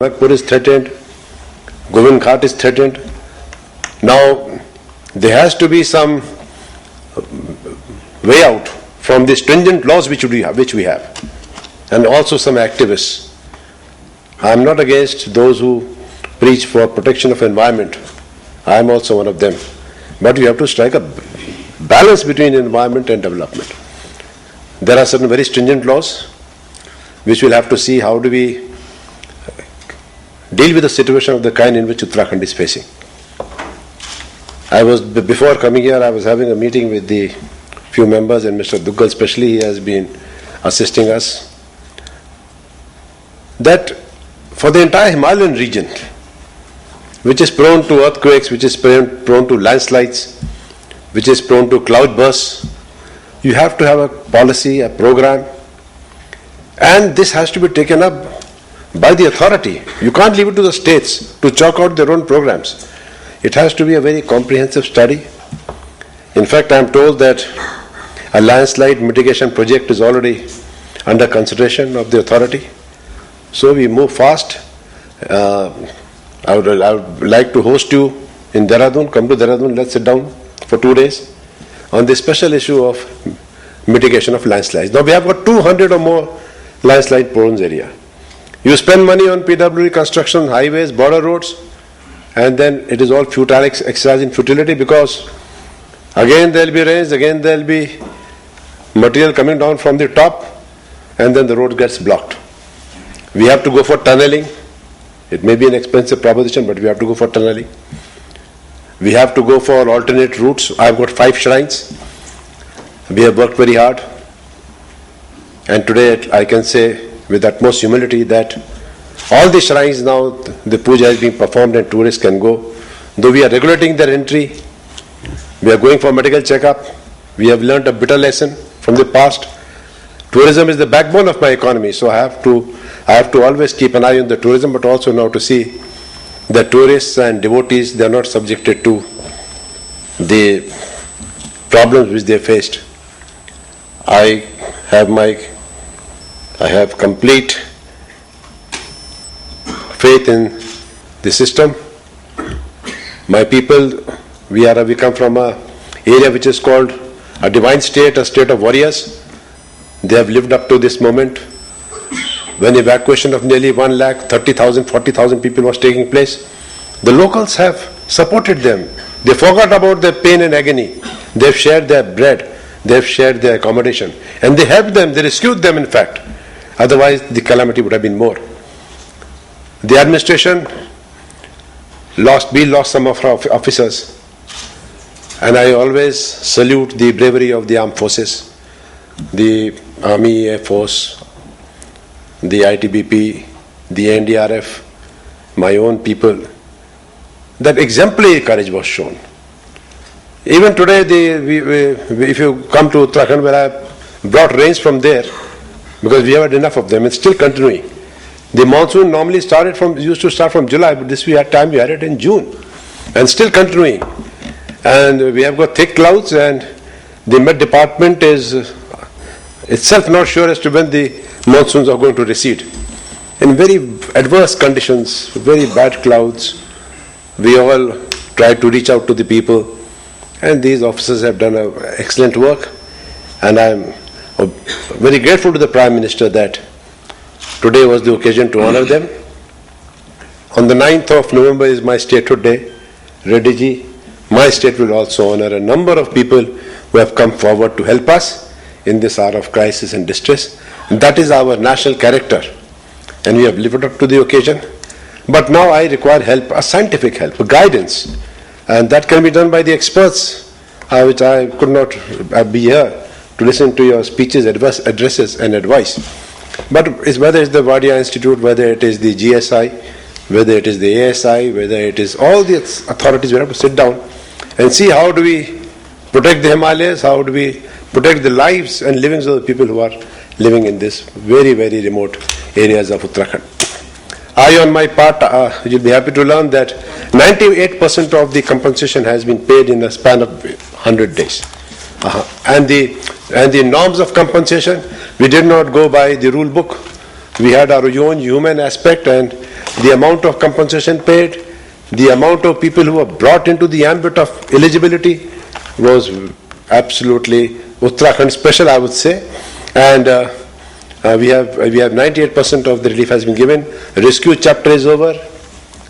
Nagpur is threatened, Govind Ghat is threatened. Now, there has to be some way out from the stringent laws which we have, and also some activists. I am not against those who preach for protection of environment. I am also one of them. But we have to strike a balance between environment and development. There are certain very stringent laws which we'll have to see how do we deal with the situation of the kind in which Uttarakhand is facing. Before coming here, I was having a meeting with the few members, and Mr. Duggal especially, he has been assisting us, that for the entire Himalayan region, which is prone to earthquakes, which is prone to landslides, which is prone to cloud bursts, you have to have a policy, a program, and this has to be taken up by the authority. You can't leave it to the states to chalk out their own programs. It has to be a very comprehensive study. In fact, I am told that a landslide mitigation project is already under consideration of the authority. So we move fast. I would like to host you in Dehradun. Come to Dehradun, let's sit down for 2 days on the special issue of mitigation of landslides. Now we have got 200 or more landslide prone area. You spend money on PWD construction, highways, border roads, and then it is all futile exercise in futility, because again there will be rains, again there will be material coming down from the top, and then the road gets blocked. We have to go for tunneling. It may be an expensive proposition, but we have to go for tunneling. We have to go for alternate routes. I have got 5 shrines. We have worked very hard, and today I can say with utmost humility that all the shrines now, the puja is being performed and tourists can go. Though we are regulating their entry, we are going for medical checkup. We have learnt a bitter lesson from the past. Tourism is the backbone of my economy, so I have to always keep an eye on the tourism, but also now to see that tourists and devotees, they are not subjected to the problems which they faced. I have complete faith in the system. My people, we come from an area which is called a divine state, a state of warriors. They have lived up to this moment. When evacuation of nearly 130,000, 40,000 people was taking place, the locals have supported them. They forgot about their pain and agony. They have shared their bread. They have shared their accommodation. And they helped them, they rescued them in fact. Otherwise the calamity would have been more. The administration lost some of our officers. And I always salute the bravery of the armed forces, the Army, Air Force, the ITBP, the NDRF, my own people. That exemplary courage was shown. Even today, if you come to Uttarakhand, where I brought rains from there, because we have had enough of them, it's still continuing. The monsoon normally used to start from July, but this we had it in June, and still continuing. And we have got thick clouds, and the Met Department is itself not sure as to when the monsoons are going to recede. In very adverse conditions, very bad clouds, we all try to reach out to the people, and these officers have done excellent work, and I am very grateful to the Prime Minister that today was the occasion to honor them. On the 9th of November is my statehood day. Reddy ji, my state will also honor a number of people who have come forward to help us in this hour of crisis and distress. And that is our national character, and we have lived up to the occasion. But now I require help, a scientific help, a guidance, and that can be done by the experts, which I could not be here to listen to your speeches, addresses and advice. But whether it's the Wadia Institute, whether it is the GSI, whether it is the ASI, whether it is all the authorities, we have to sit down and see how do we protect the Himalayas, how do we protect the lives and livings of the people who are living in this very, very remote areas of Uttarakhand. I, on my part, you'll be happy to learn that 98% of the compensation has been paid in a span of 100 days. And the norms of compensation, we did not go by the rule book. We had our own human aspect, and the amount of compensation paid, the amount of people who were brought into the ambit of eligibility was absolutely Uttarakhand special, I would say. And we have 98% of the relief has been given. Rescue chapter is over.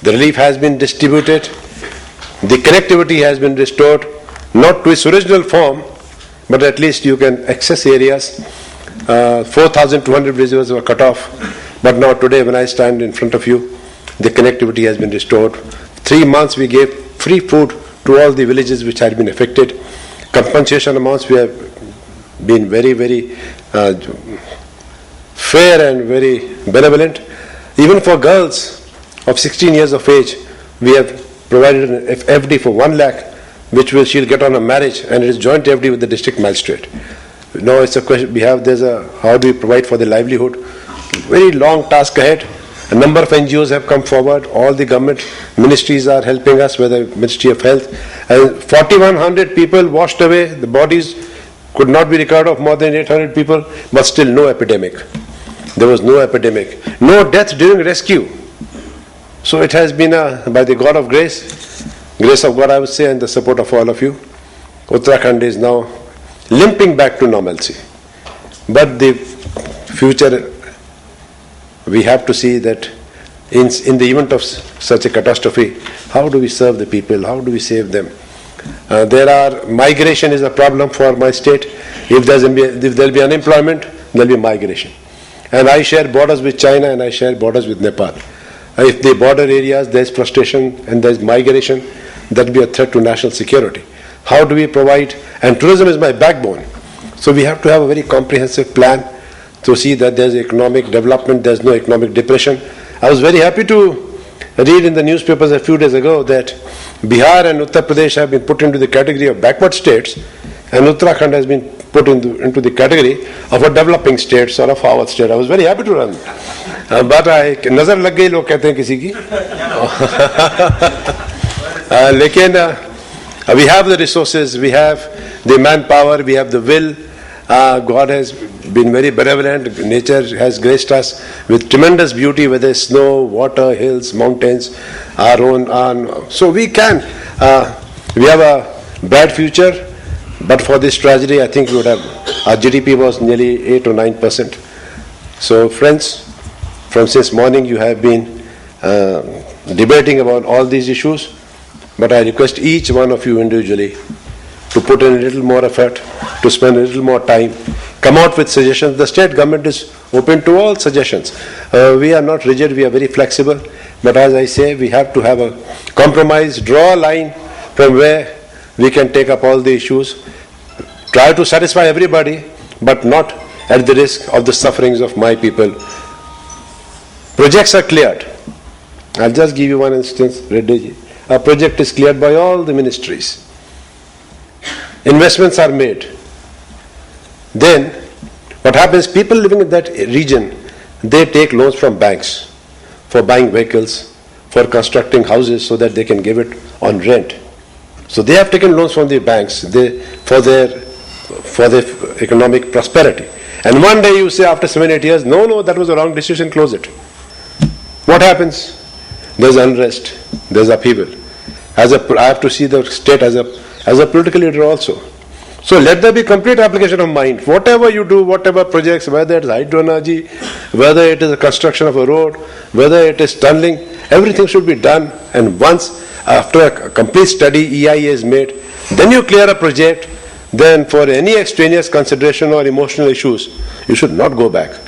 The relief has been distributed. The connectivity has been restored, not to its original form, but at least you can access areas. 4,200 villages were cut off, but now today when I stand in front of you, the connectivity has been restored. 3 months we gave free food to all the villages which had been affected. Compensation amounts we have been very, very fair and very benevolent. Even for girls of 16 years of age, we have provided an FD for 1 lakh, which she'll get on a marriage, and it is joint FD with the district magistrate. Now it's a question, how do we provide for the livelihood? Very long task ahead. A number of NGOs have come forward. All the government ministries are helping us, whether Ministry of Health. And 4,100 people washed away. The bodies could not be recovered of more than 800 people, but still no epidemic. There was no epidemic. No death during rescue. So it has been by the God of grace of God, I would say, and the support of all of you, Uttarakhand is now limping back to normalcy. But the future, we have to see that in the event of such a catastrophe, how do we serve the people? How do we save them? Migration is a problem for my state. If there will be unemployment, there will be migration. And I share borders with China and I share borders with Nepal. If the border areas there is frustration and there is migration, that will be a threat to national security. How do we provide? And tourism is my backbone. So we have to have a very comprehensive plan to see that there is economic development, there is no economic depression. I was very happy to read in the newspapers a few days ago that Bihar and Uttar Pradesh have been put into the category of backward states, and Uttarakhand has been put into the category of a developing state or a forward state. I was very happy to learn. But nazar lag gayi log kehte hain kisi ki. We have the resources, we have the manpower, we have the will. God has been very benevolent. Nature has graced us with tremendous beauty, whether it's snow, water, hills, mountains, our own. So we can. We have a bright future, but for this tragedy, I think we would have. Our GDP was nearly 8 or 9%. So, friends, from since morning you have been debating about all these issues, but I request each one of you individually to put in a little more effort, to spend a little more time, come out with suggestions. The state government is open to all suggestions. We are not rigid, we are very flexible, but as I say, we have to have a compromise, draw a line from where we can take up all the issues, try to satisfy everybody, but not at the risk of the sufferings of my people. Projects are cleared. I'll just give you one instance, Reddy. A project is cleared by all the ministries. Investments are made. Then, what happens, people living in that region, they take loans from banks for buying vehicles, for constructing houses so that they can give it on rent. So they have taken loans from the banks for their economic prosperity. And one day you say after 7-8 years, no, that was a wrong decision, close it. What happens? There's unrest, there's upheaval. I have to see the state as a political leader also. So let there be complete application of mind. Whatever you do, whatever projects, whether it is hydro energy, whether it is a construction of a road, whether it is tunneling, everything should be done. And once, after a complete study, EIA is made, then you clear a project, then for any extraneous consideration or emotional issues, you should not go back.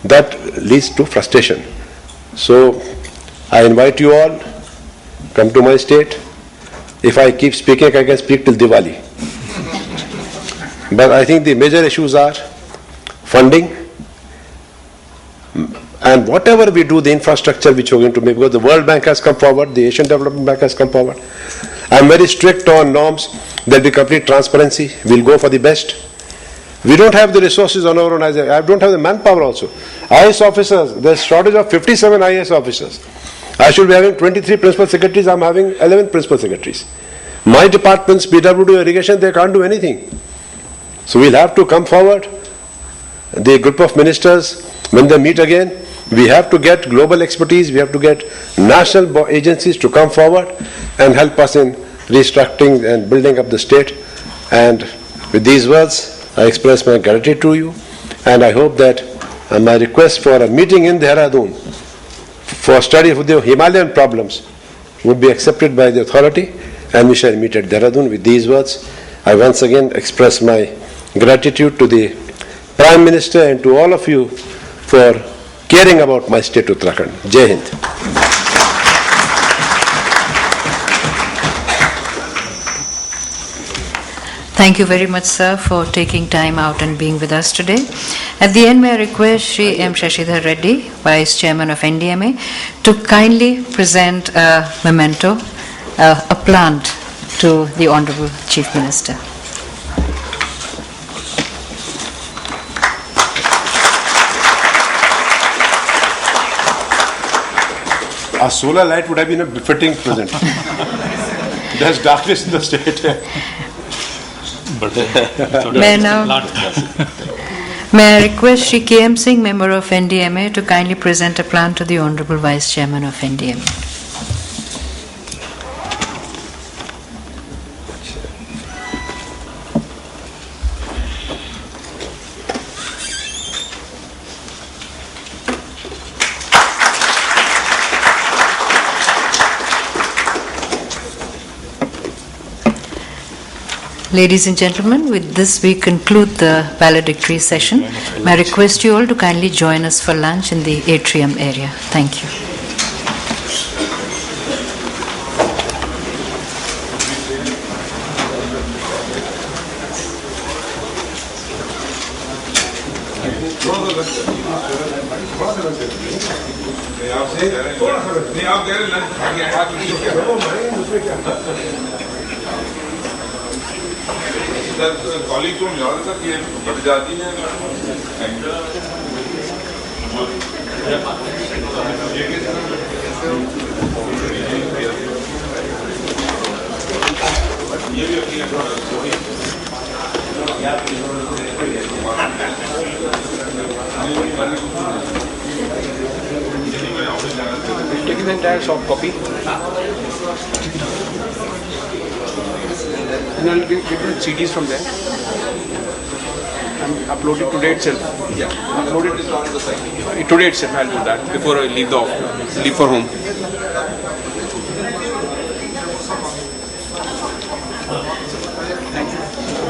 That leads to frustration. So I invite you all, come to my state. If I keep speaking, I can speak till Diwali. But I think the major issues are funding, and whatever we do, the infrastructure which we're going to make, because the World Bank has come forward, the Asian Development Bank has come forward. I'm very strict on norms. There'll be complete transparency. We'll go for the best. We don't have the resources on our own. I don't have the manpower also. IAS officers, there's shortage of 57 IAS officers. I should be having 23 principal secretaries. I'm having 11 principal secretaries. My departments, PWD, irrigation, they can't do anything. So we'll have to come forward. The group of ministers, when they meet again, We have to get global expertise, we have to get national agencies to come forward and help us in restructuring and building up the state. And with these words, I express my gratitude to you, and I hope that my request for a meeting in Dehradun for study of the Himalayan problems would be accepted by the authority, and we shall meet at Dehradun. With these words, I once again express my gratitude to the Prime Minister and to all of you for caring about my state Uttarakhand. Jai Hind. Thank you very much, sir, for taking time out and being with us today. At the end, may I request Shri M. Shashidhar Reddy, Vice Chairman of NDMA, to kindly present a memento, a plant to the Honorable Chief Minister. A solar light would have been a befitting present. There's darkness in the state. May I request Shri K.M. Singh, Member of NDMA, to kindly present a plant to the Honorable Vice Chairman of NDMA. Ladies and gentlemen, with this we conclude the valedictory session. May I request you all to kindly join us for lunch in the atrium area. Thank you. College को मिला था कि बढ़ जाती है ये भी taking the entire soft copy and I'll get the CDs from there and upload it today itself. Yeah, upload it on the site. Today itself I'll do that before I leave for home.